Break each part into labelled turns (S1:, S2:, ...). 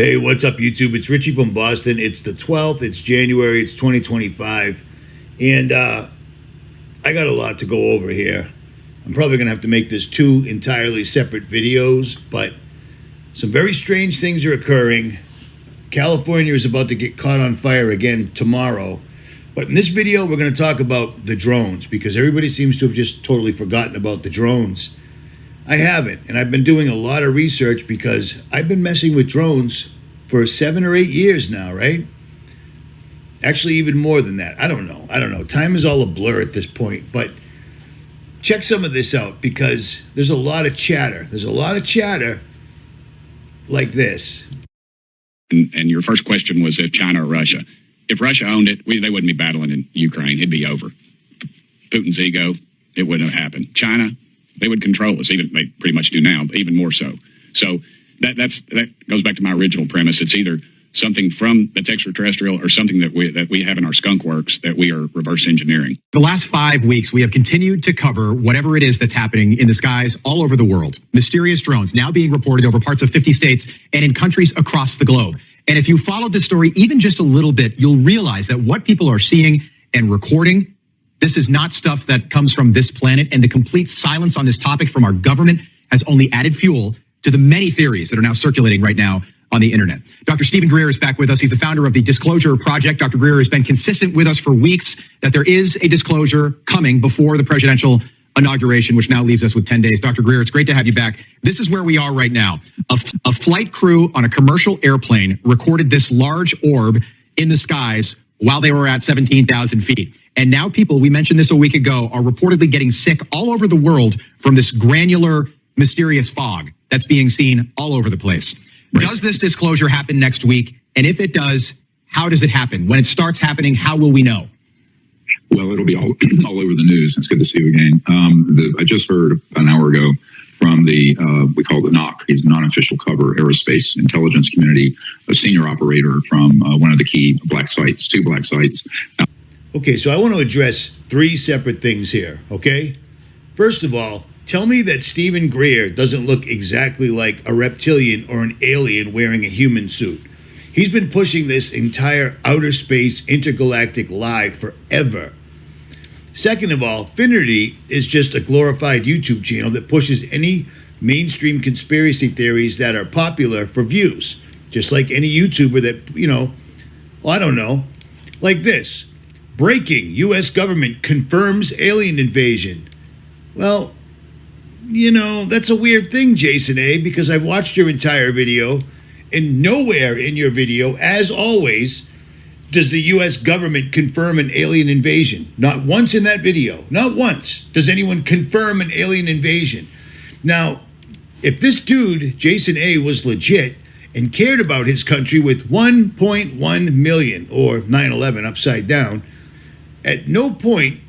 S1: Hey, what's up, YouTube? It's Richie from Boston. It's the 12th. It's January. It's 2025. And I got a lot to go over here. I'm probably going to have to make this two entirely separate videos, but some very strange things are occurring. California is about to get caught on fire again tomorrow. But in this video, we're going to talk about the drones because everybody seems to have just totally forgotten about the drones. I haven't, and I've been doing a lot of research because I've been messing with drones for 7 or 8 years now, right? Actually, even more than that. I don't know. Time is all a blur at this point, but check some of this out because there's a lot of chatter. There's a lot of chatter like this.
S2: And your first question was if China or Russia. If Russia owned it, they wouldn't be battling in Ukraine. It'd be over. Putin's ego, it wouldn't have happened. China, they would control us. Even they pretty much do now, but even more so. So that goes back to my original premise. It's either something that's extraterrestrial or something that we have in our skunk works that we are reverse engineering.
S3: The last 5 weeks, we have continued to cover whatever it is that's happening in the skies all over the world. Mysterious drones now being reported over parts of 50 states and in countries across the globe. And if you followed this story even just a little bit, you'll realize that what people are seeing and recording, this is not stuff that comes from this planet, and the complete silence on this topic from our government has only added fuel to the many theories that are now circulating right now on the internet. Dr. Stephen Greer is back with us. He's the founder of the Disclosure Project. Dr. Greer has been consistent with us for weeks that there is a disclosure coming before the presidential inauguration, which now leaves us with 10 days. Dr. Greer, it's great to have you back. This is where we are right now. A flight crew on a commercial airplane recorded this large orb in the skies while they were at 17,000 feet. And now people, we mentioned this a week ago, are reportedly getting sick all over the world from this granular, mysterious fog that's being seen all over the place. Right. Does this disclosure happen next week? And if it does, how does it happen? When it starts happening, how will we know?
S4: Well, it'll be all over the news. It's good to see you again. I just heard an hour ago from we call the 𝗏. He's a non-official cover aerospace intelligence community, a senior operator from one of the key black sites, 2 black sites.
S1: Okay, so I want to address 3 separate things here, okay? First of all, tell me that Stephen Greer doesn't look exactly like a reptilian or an alien wearing a human suit. He's been pushing this entire outer space intergalactic lie forever. Second of all, Finnerty is just a glorified YouTube channel that pushes any mainstream conspiracy theories that are popular for views. Just like any YouTuber that, I don't know, like this. Breaking, U.S. government confirms alien invasion. Well, that's a weird thing, Jason A., because I've watched your entire video, and nowhere in your video, as always, does the U.S. government confirm an alien invasion. Not once in that video. Not once does anyone confirm an alien invasion. Now, if this dude, Jason A., was legit and cared about his country with 1.1 million, or 9/11 upside down, at no point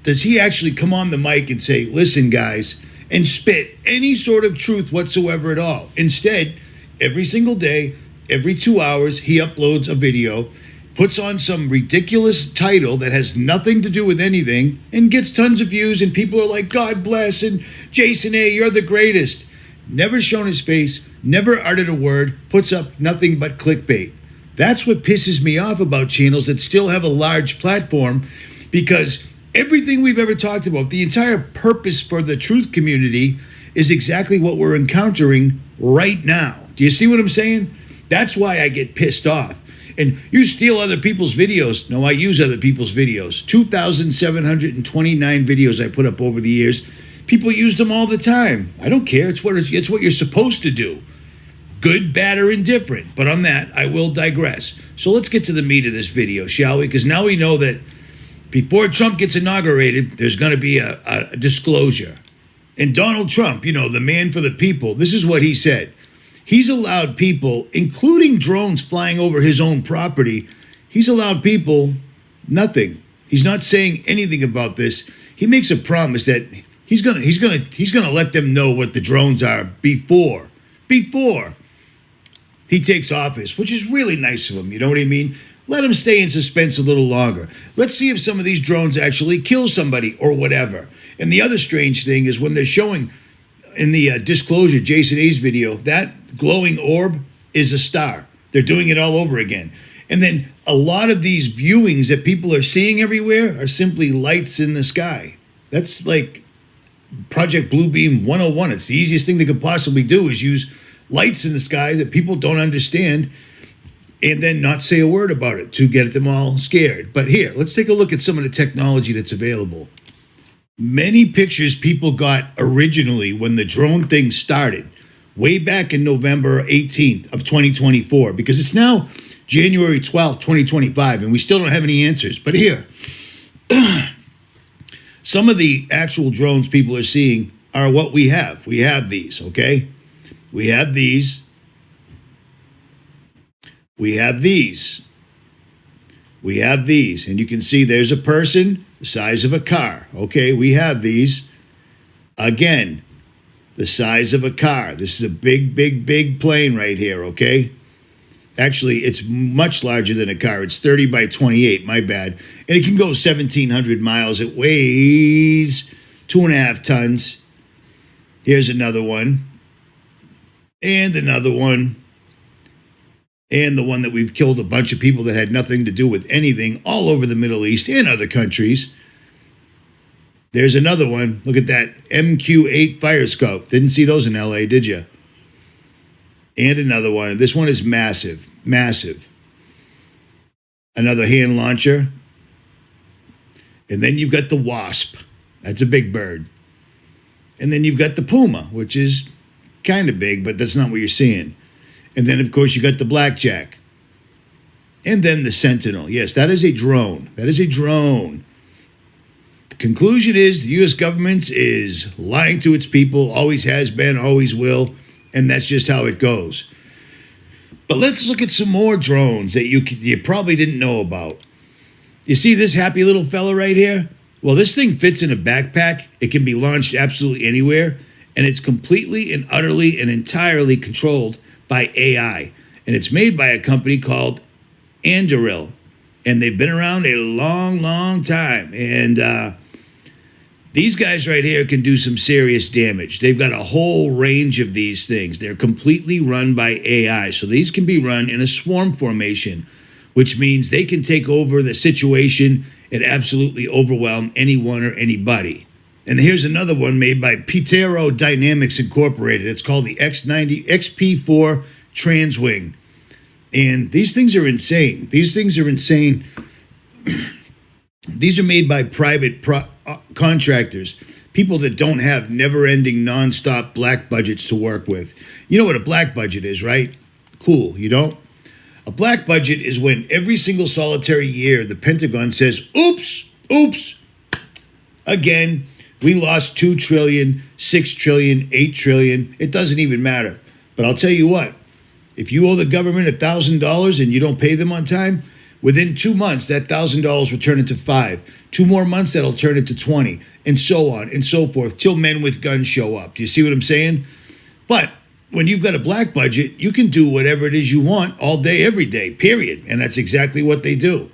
S1: does he actually come on the mic and say, listen, guys, and spit any sort of truth whatsoever at all. Instead, every single day, every 2 hours, he uploads a video, puts on some ridiculous title that has nothing to do with anything, and gets tons of views, and people are like, God bless, and Jason A., you're the greatest. Never shown his face, never uttered a word, puts up nothing but clickbait. That's what pisses me off about channels that still have a large platform, because everything we've ever talked about, the entire purpose for the truth community, is exactly what we're encountering right now. Do you see what I'm saying? That's why I get pissed off. And you steal other people's videos. No, I use other people's videos. 2,729 videos I put up over the years. People use them all the time. I don't care. It's what you're supposed to do. Good, bad, or indifferent. But on that, I will digress. So let's get to the meat of this video, shall we? Because now we know that before Trump gets inaugurated, there's going to be a disclosure. And Donald Trump, the man for the people, this is what he said. He's allowed people, including drones flying over his own property, he's allowed people nothing. He's not saying anything about this. He makes a promise that he's gonna let them know what the drones are before he takes office, which is really nice of him. You know what I mean? Let him stay in suspense a little longer. Let's see if some of these drones actually kill somebody or whatever. And the other strange thing is when they're showing in the disclosure, Jason A's video, that glowing orb, is a star. They're doing it all over again. And then a lot of these viewings that people are seeing everywhere are simply lights in the sky. That's like Project Bluebeam 101. It's the easiest thing they could possibly do is use lights in the sky that people don't understand and then not say a word about it to get them all scared. But here, let's take a look at some of the technology that's available. Many pictures people got originally when the drone thing started, way back in November 18th of 2024, because it's now January 12th, 2025, and we still don't have any answers. But here, some of the actual drones people are seeing are what we have. We have these, okay? We have these. We have these. We have these. And you can see there's a person the size of a car. Okay, we have these. Again, the size of a car. This is a big, big, big plane right here, okay? Actually, it's much larger than a car. It's 30 by 28, my bad. And it can go 1,700 miles. It weighs 2.5 tons. Here's another one. And another one. And the one that we've killed a bunch of people that had nothing to do with anything all over the Middle East and other countries. There's another one. Look at that MQ-8 fire scope. Didn't see those in LA, did you? And another one. This one is massive, massive. Another hand launcher. And then you've got the Wasp. That's a big bird. And then you've got the Puma, which is kind of big, but that's not what you're seeing. And then, of course, you got the Blackjack. And then the Sentinel. Yes, that is a drone. That is a drone. The conclusion is the U.S. government is lying to its people, always has been, always will, and that's just how it goes. But let's look at some more drones that you probably didn't know about. You see this happy little fella right here? Well, this thing fits in a backpack. It can be launched absolutely anywhere, and it's completely and utterly and entirely controlled by AI, and it's made by a company called Anduril, and they've been around a long, long time. And these guys right here can do some serious damage. They've got a whole range of these things. They're completely run by AI, so these can be run in a swarm formation, which means they can take over the situation and absolutely overwhelm anyone or anybody. And here's another one made by 𝗲𝗄 Dynamics Incorporated. It's called the XP4 Transwing. And these things are insane. These things are insane. These are made by private contractors, people that don't have never-ending, non-stop black budgets to work with. You know what a black budget is, right? Cool, you don't? A black budget is when every single solitary year the Pentagon says, oops, oops, again, we lost 2 trillion, 6 trillion, 8 trillion. It doesn't even matter. But I'll tell you what, if you owe the government $1,000 and you don't pay them on time, within 2 months, that $1,000 will turn into 5. 2 more months, that'll turn into 20, and so on and so forth, till men with guns show up. Do you see what I'm saying? But when you've got a black budget, you can do whatever it is you want all day, every day, period. And that's exactly what they do.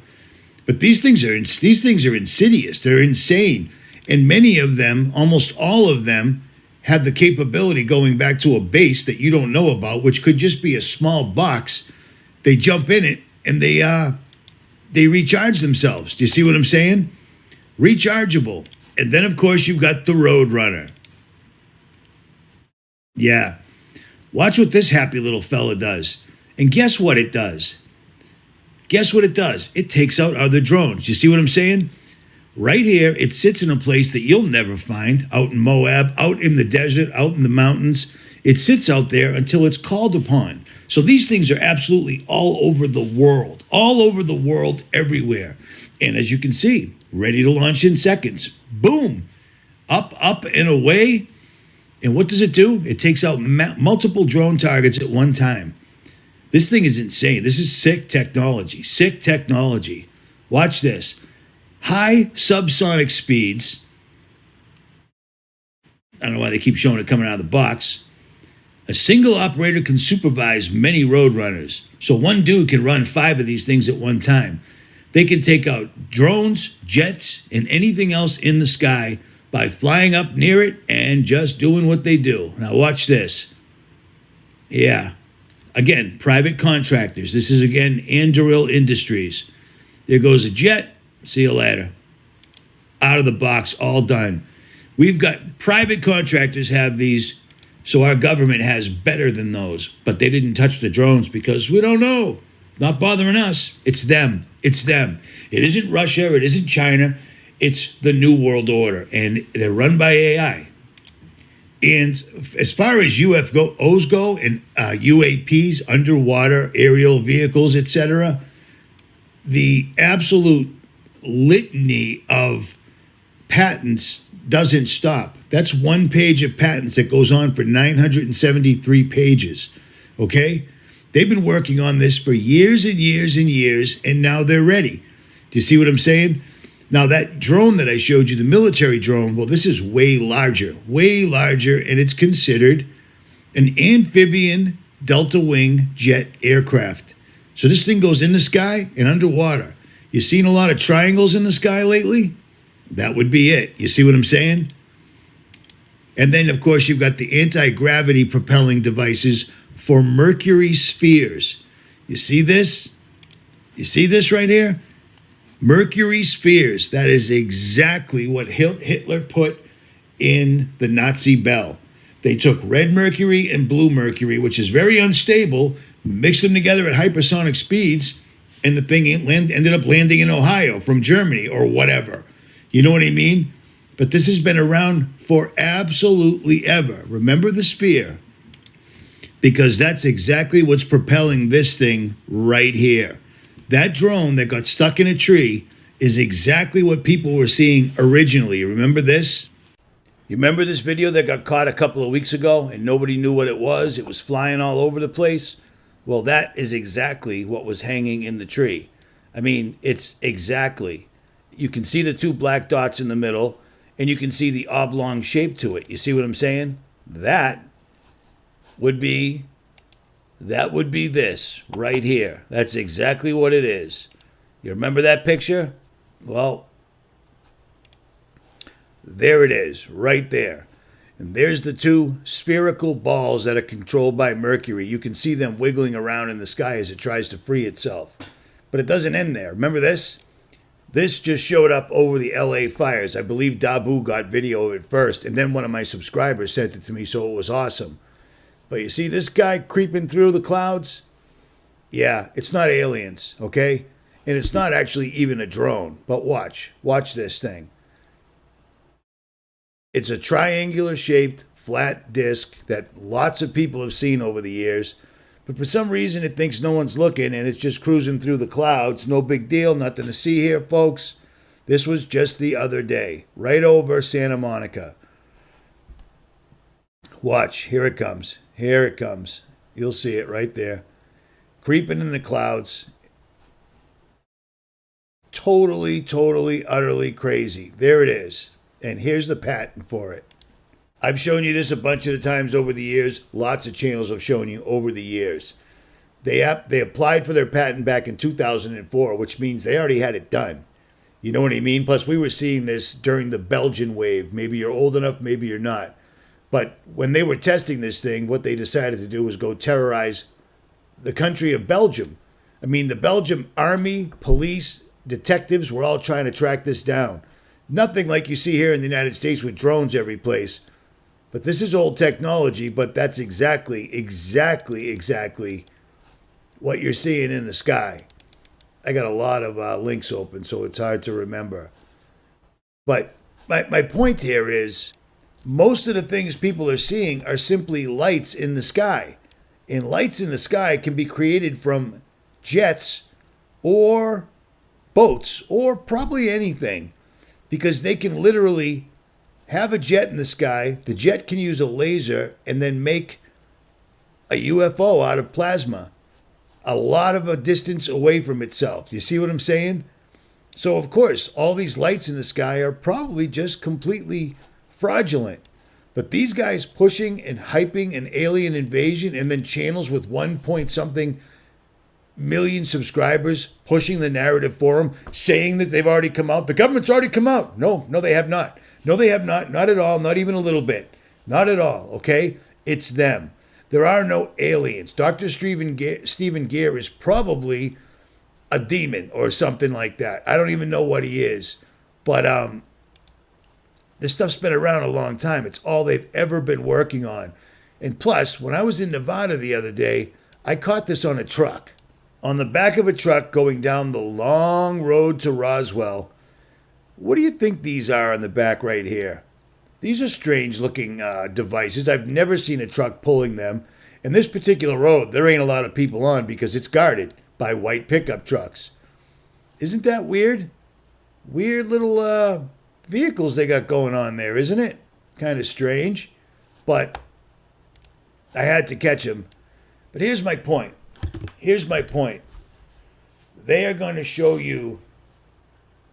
S1: But these things are insidious. They're insane. And many of them, almost all of them, have the capability going back to a base that you don't know about, which could just be a small box. They jump in it and they recharge themselves. Do you see what I'm saying? Rechargeable. And then, of course, you've got the Roadrunner. Yeah. Watch what this happy little fella does. And guess what it does? Guess what it does? It takes out other drones. You see what I'm saying? Right here, it sits in a place that you'll never find, out in Moab, out in the desert, out in the mountains. It sits out there until it's called upon. So these things are absolutely all over the world, everywhere. And as you can see, ready to launch in seconds. Boom, up, and away. And what does it do? It takes out multiple drone targets at one time. This thing is insane. This is sick technology, sick technology. Watch this. High subsonic speeds. I don't know why they keep showing it coming out of the box. A single operator can supervise many Roadrunners. So one dude can run 5 of these things at one time. They can take out drones, jets, and anything else in the sky by flying up near it and just doing what they do. Now watch this. Yeah. Again, private contractors. This is, again, Anduril Industries. There goes a jet. See you later. Out of the box, all done. We've got private contractors have these, so our government has better than those. But they didn't touch the drones because we don't know. Not bothering us. It's them. It's them. It isn't Russia. It isn't China. It's the New World Order. And they're run by AI. And as far as UFOs go and UAPs, underwater aerial vehicles, etc., the absolute litany of patents doesn't stop. That's one page of patents that goes on for 973 pages. Okay? They've been working on this for years and years and years, and now they're ready. Do you see what I'm saying? Now, that drone that I showed you, the military drone, well, this is way larger, and it's considered an amphibian delta wing jet aircraft. So this thing goes in the sky and underwater. You seen a lot of triangles in the sky lately? That would be it. You see what I'm saying? And then, of course, you've got the anti-gravity propelling devices for Mercury spheres. You see this? You see this right here? Mercury spheres. That is exactly what Hitler put in the Nazi bell. They took red mercury and blue mercury, which is very unstable, mixed them together at hypersonic speeds, and the thing ended up landing in Ohio from Germany or whatever. You know what I mean? But this has been around for absolutely ever. Remember the sphere, because that's exactly what's propelling this thing right here. That drone that got stuck in a tree is exactly what people were seeing originally. Remember this? You remember this video that got caught a couple of weeks ago and nobody knew what it was? It was flying all over the place. Well, that is exactly what was hanging in the tree. I mean, it's exactly. You can see the two black dots in the middle, and you can see the oblong shape to it. You see what I'm saying? That would be this right here. That's exactly what it is. You remember that picture? Well, there it is, right there. And there's the two spherical balls that are controlled by Mercury. You can see them wiggling around in the sky as it tries to free itself. But it doesn't end there. Remember this? This just showed up over the LA fires. I believe Dabu got video of it first, and then one of my subscribers sent it to me, so it was awesome. But you see this guy creeping through the clouds? Yeah, it's not aliens, okay? And it's not actually even a drone. But watch this thing. It's a triangular shaped flat disc that lots of people have seen over the years. But for some reason it thinks no one's looking and it's just cruising through the clouds. No big deal, nothing to see here, folks. This was just the other day, right over Santa Monica. Watch, here it comes. Here it comes. You'll see it right there. Creeping in the clouds. Totally, utterly crazy. There it is. And here's the patent for it. I've shown you this a bunch of the times over the years. Lots of channels have shown you over the years. They applied for their patent back in 2004, which means they already had it done. You know what I mean? Plus, we were seeing this during the Belgian wave. Maybe you're old enough, maybe you're not. But when they were testing this thing, what they decided to do was go terrorize the country of Belgium. I mean, the Belgian army, police, detectives were all trying to track this down. Nothing like you see here in the United States with drones every place. But this is old technology, but that's exactly what you're seeing in the sky. I got a lot of links open, so it's hard to remember. But my point here is, most of the things people are seeing are simply lights in the sky. And lights in the sky can be created from jets or boats or probably anything, because they can literally have a jet in the sky. The jet can use a laser and then make a UFO out of plasma a lot of a distance away from itself. You see what I'm saying? So, of course, all these lights in the sky are probably just completely fraudulent. But these guys pushing and hyping an alien invasion, and then channels with 1 point something million subscribers pushing the narrative for them, saying that they've already come out. The government's already come out. No, they have not. No, they have not. Not at all. Not even a little bit. Not at all. Okay? It's them. There are no aliens. Dr. Stephen Gear is probably a demon or something like that. I don't even know what he is. But this stuff's been around a long time. It's all they've ever been working on. And plus, when I was in Nevada the other day, I caught this on a truck. On the back of a truck going down the long road to Roswell. What do you think these are on the back right here? These are strange looking devices. I've never seen a truck pulling them. And this particular road, there ain't a lot of people on because it's guarded by white pickup trucks. Isn't that weird? Weird little vehicles they got going on there, isn't it? Kind of strange. But I had to catch them. But here's my point. Here's my point. They are going to show you,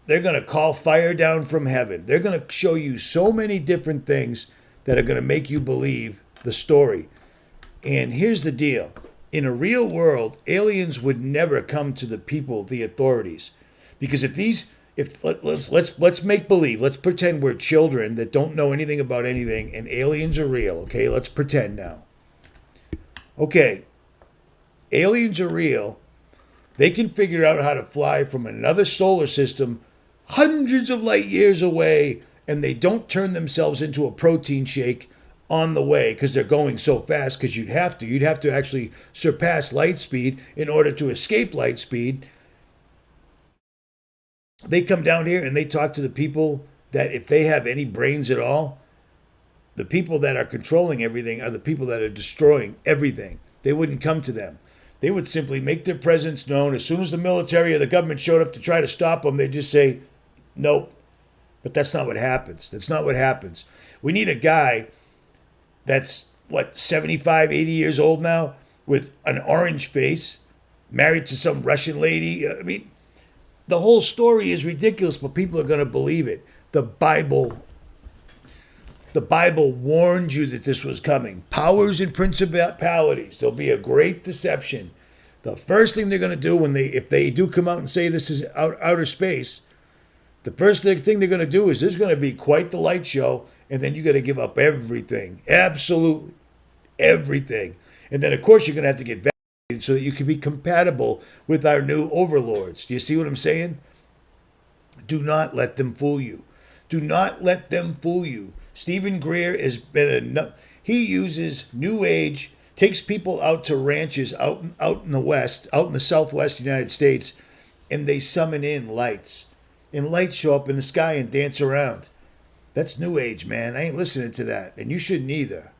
S1: they're going to call fire down from heaven. They're going to show you so many different things that are going to make you believe the story. And here's the deal. In a real world, aliens would never come to the people, the authorities. Because let's make believe, let's pretend we're children that don't know anything about anything and aliens are real, okay? Let's pretend now. Okay. Aliens are real. They can figure out how to fly from another solar system hundreds of light years away, and they don't turn themselves into a protein shake on the way because they're going so fast, because you'd have to actually surpass light speed in order to escape light speed. They come down here and they talk to the people that, if they have any brains at all, the people that are controlling everything are the people that are destroying everything. They wouldn't come to them. They would simply make their presence known. As soon as the military or the government showed up to try to stop them, they'd just say, nope. But that's not what happens. That's not what happens. We need a guy that's, 75, 80 years old now, with an orange face, married to some Russian lady. I mean, the whole story is ridiculous, but people are going to believe it. The Bible warned you that this was coming. Powers and principalities. There'll be a great deception. The first thing they're going to do if they do come out and say this is outer space, the first thing they're going to do is there's going to be quite the light show, and then you got to give up everything. Absolutely everything. And then, of course, you're going to have to get vaccinated so that you can be compatible with our new overlords. Do you see what I'm saying? Do not let them fool you. Do not let them fool you. Stephen Greer has been he uses New Age, takes people out to ranches out in the West, out in the Southwest United States, and they summon in lights. And lights show up in the sky and dance around. That's New Age, man. I ain't listening to that, and you shouldn't either.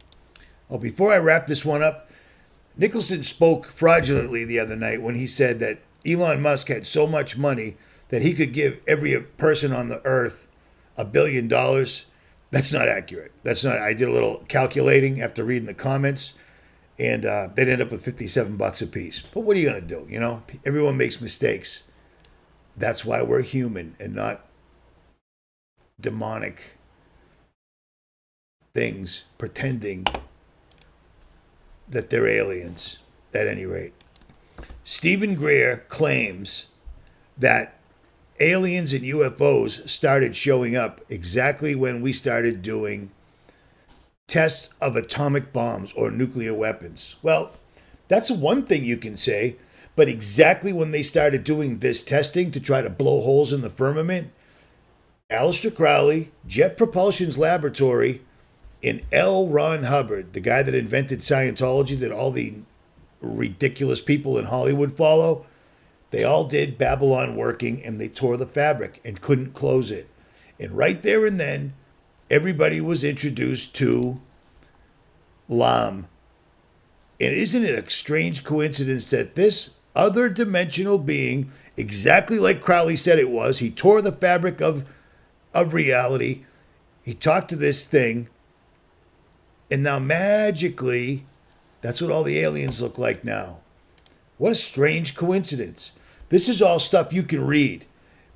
S1: Oh, before I wrap this one up, Nicholson spoke fraudulently the other night when he said that Elon Musk had so much money that he could give every person on the earth $1 billion. That's not accurate. That's not. I did a little calculating after reading the comments, and they'd end up with $57 a piece. But what are you going to do? You know, everyone makes mistakes. That's why we're human and not demonic things pretending that they're aliens, at any rate. Stephen Greer claims that aliens and UFOs started showing up exactly when we started doing tests of atomic bombs or nuclear weapons. Well, that's one thing you can say, but exactly when they started doing this testing to try to blow holes in the firmament, Aleister Crowley, Jet Propulsion's laboratory, and L. Ron Hubbard, the guy that invented Scientology that all the ridiculous people in Hollywood follow, they all did Babylon working, and they tore the fabric and couldn't close it. And right there and then, everybody was introduced to 𝗏𝗏. And isn't it a strange coincidence that this other dimensional being, exactly like Crowley said it was, he tore the fabric of reality, he talked to this thing, and now magically, that's what all the aliens look like now. What a strange coincidence. This is all stuff you can read.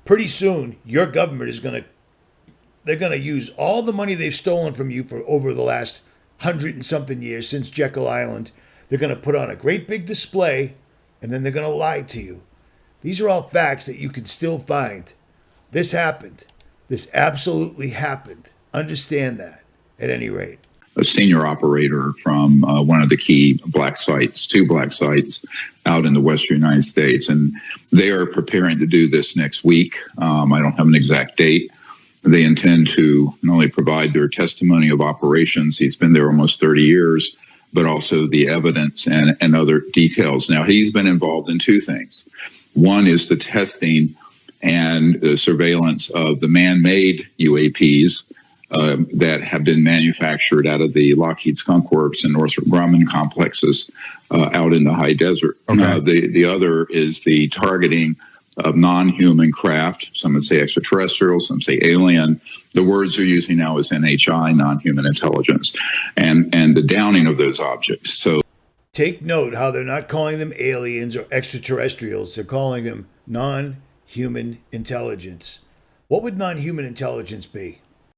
S1: Pretty soon, your government is they're going to use all the money they've stolen from you for over the last 100 and something years since Jekyll Island. They're going to put on a great big display, and then they're going to lie to you. These are all facts that you can still find. This happened. This absolutely happened. Understand that, at any rate.
S4: a senior operator from one of the key two black sites out in the western United States. And they are preparing to do this next week. I don't have an exact date. They intend to not only provide their testimony of operations, he's been there almost 30 years, but also the evidence and other details. Now, he's been involved in two things. One is the testing and the surveillance of the man-made UAPs that have been manufactured out of the Lockheed Skunk Works and Northrop Grumman complexes out in the high desert.
S3: Okay.
S4: The other is the targeting of non-human craft. Some would say extraterrestrial, some say alien. The words they're using now is NHI, non-human intelligence, and the downing of those objects. So
S1: Take note how they're not calling them aliens or extraterrestrials. They're calling them non-human intelligence. What would non-human intelligence be?